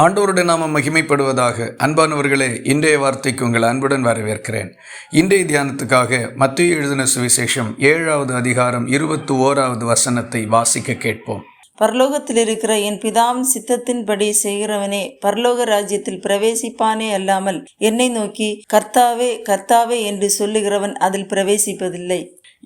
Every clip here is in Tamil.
ஆண்டவருடைய நாமம் மகிமைப்படுவதாக. அன்பானவர்களே, இன்றைய வார்த்தைக்கு உங்கள் அன்புடன் வரவேற்கிறேன். இன்றைய தியானத்துக்காக மத்தேயு எழுதின சுவிசேஷம் 7வது அதிகாரம் 21வது வசனத்தை வாசிக்க கேட்போம். பரலோகத்தில் இருக்கிற என் பிதாவின் சித்தத்தின்படி செய்கிறவனே பரலோக ராஜ்யத்தில் பிரவேசிப்பானே அல்லாமல் என்னை நோக்கி கர்த்தாவே கர்த்தாவே என்று சொல்லுகிறவன் அதில் பிரவேசிப்பதில்லை.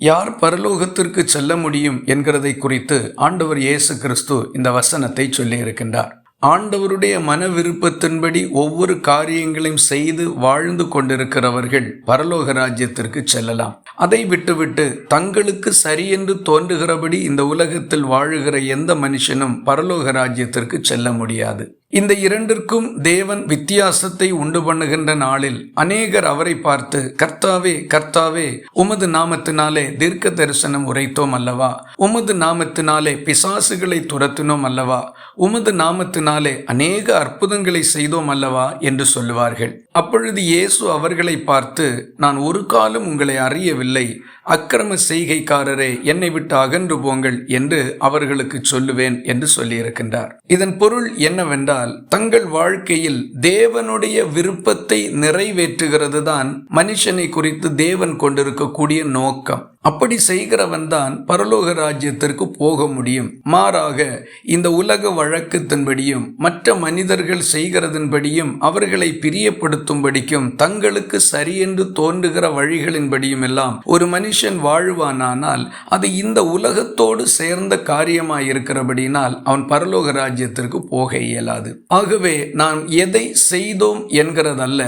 யார் பரலோகத்திற்கு செல்ல முடியும் என்கிறதை குறித்து ஆண்டவர் இயேசு கிறிஸ்து இந்த வசனத்தை சொல்லி இருக்கின்றார். ஆண்டவருடைய மன விருப்பத்தின்படி ஒவ்வொரு காரியங்களையும் செய்து வாழ்ந்து கொண்டிருக்கிறவர்கள் பரலோக ராஜ்யத்திற்கு செல்லலாம். அதை விட்டுவிட்டு தங்களுக்கு சரியென்று தோன்றுகிறபடி இந்த உலகத்தில் வாழுகிற எந்த மனுஷனும் பரலோக ராஜ்யத்திற்கு செல்ல முடியாது. இந்த இரண்டிற்கும் தேவன் வித்தியாசத்தை உண்டு பண்ணுகின்ற நாளில் அநேகர் அவரை பார்த்து, கர்த்தாவே கர்த்தாவே, உமது நாமத்தினாலே தீர்க்க தரிசனம் உரைத்தோம் அல்லவா, உமது நாமத்தினாலே பிசாசுகளை துரத்தினோம் அல்லவா, உமது நாமத்தினாலே அநேக அற்புதங்களை செய்தோம் அல்லவா என்று சொல்லுவார்கள். அப்பொழுது இயேசு அவர்களை பார்த்து, நான் ஒரு காலம் உங்களை அறியவில்லை, அக்கிரம செய்கைக்காரரே, என்னை விட்டு அகன்று போங்கள் என்று அவர்களுக்கு சொல்லுவேன் என்று சொல்லியிருக்கின்றார். இதன் பொருள் என்னவென்றால், தங்கள் வாழ்க்கையில் தேவனுடைய விருப்பத்தை நிறைவேற்றுகிறது தான் மனுஷனை குறித்து தேவன் கொண்டிருக்கக்கூடிய நோக்கம். அப்படி செய்கிறவன் தான் பரலோக ராஜ்யத்திற்கு போக முடியும். மாறாக இந்த உலக வழக்கத்தின்படியும் மற்ற மனிதர்கள் செய்கிறதன்படியும் அவர்களை பிரியப்படுத்தும்படிக்கும் தங்களுக்கு சரியென்று தோன்றுகிற வழிகளின்படியும் எல்லாம் ஒரு மனுஷன் வாழ்வானானால் அது இந்த உலகத்தோடு சேர்ந்த காரியமாயிருக்கிறபடினால் அவன் பரலோக ராஜ்யத்திற்கு போக இயலாது. ஆகவே நாம் எதை செய்தோம் என்கிறதல்ல,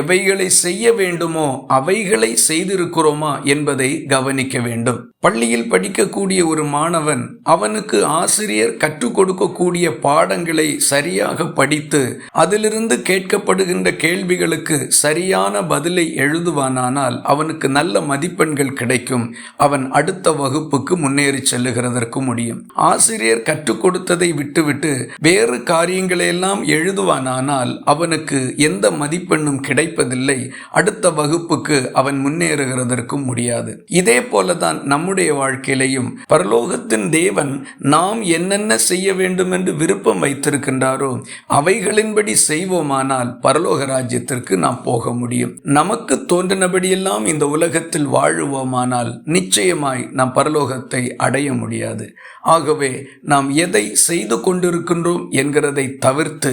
எவைகளை செய்ய வேண்டுமோ அவைகளை செய்திருக்கிறோமா என்பதை கவனிக்க வேண்டும். பள்ளியில் படிக்கக்கூடிய ஒரு மாணவன் அவனுக்கு ஆசிரியர் கற்றுக் கொடுக்கக்கூடிய பாடங்களை சரியாக படித்து அதிலிருந்து கேட்கப்படுகின்ற கேள்விகளுக்கு சரியான பதிலை எழுதுவானானால் அவனுக்கு நல்ல மதிப்பெண்கள் கிடைக்கும். அவன் அடுத்த வகுப்புக்கு முன்னேறி செல்லுகிறதற்கு முடியும். ஆசிரியர் கற்றுக் கொடுத்ததை விட்டுவிட்டு வேறு காரியங்களையெல்லாம் எழுதுவானானால் அவனுக்கு எந்த மதிப்பெண்ணும் கிடைப்பதில்லை. அடுத்த வகுப்புக்கு அவன் முன்னேறுகிறதற்கும் முடியாது. இதே போலதான் நம்முடைய வாழ்க்கையிலையும் பரலோகத்தின் தேவன் நாம் என்னென்ன செய்ய வேண்டும் என்று விருப்பம் வைத்திருக்கின்றாரோ அவைகளின்படி செய்வோமானால் பரலோக ராஜ்யத்திற்கு நாம் போக முடியும். நமக்கு தோன்றினபடியெல்லாம் இந்த உலகத்தில் வாழுவோமானால் நிச்சயமாய் நாம் பரலோகத்தை அடைய முடியாது. ஆகவே நாம் எதை செய்து கொண்டிருக்கின்றோம் என்கிறதை தவிர்த்து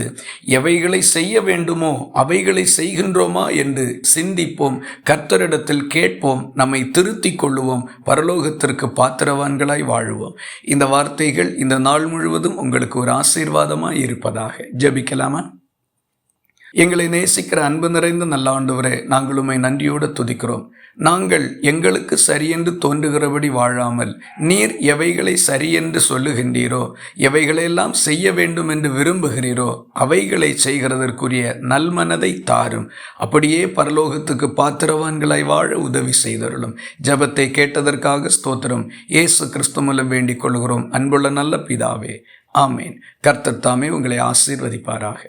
எவைகளை செய்ய வேண்டுமோ அவைகளை செய்கின்றோமா என்று சிந்திப்போம், கர்த்தரிடத்தில் கேட்போம், நம்மை திருத்திக் கொள்ளுவோம், பரலோகத்திற்கு பாத்திரவான்களாய் வாழுவோம். இந்த வார்த்தைகள் இந்த நாள் முழுவதும் உங்களுக்கு ஒரு ஆசீர்வாதமாய் இருப்பதாக. ஜெபிக்கலாமா? எங்களை நேசிக்கிற அன்பு நிறைந்த நல்ல ஆண்டவரே, நாங்கள் உம்மை நன்றியோடு துதிக்கிறோம். நாங்கள் எங்களுக்கு சரியென்று தோன்றுகிறபடி வாழாமல் நீர் எவைகளை சரியென்று சொல்லுகின்றீரோ, எவைகளெல்லாம் செய்ய வேண்டும் என்று விரும்புகிறீரோ அவைகளை செய்கிறதற்குரிய நல்மனதை தாரும். அப்படியே பரலோகத்துக்கு பாத்திரவான்களாய் வாழ உதவி செய்தருளும். ஜெபத்தை கேட்டதற்காக ஸ்தோத்திரம். இயேசு கிறிஸ்து மூலம் வேண்டிக் கொள்கிறோம் அன்புள்ள நல்ல பிதாவே, ஆமேன். கர்த்தர் தாமே உங்களை ஆசீர்வதிப்பாராக.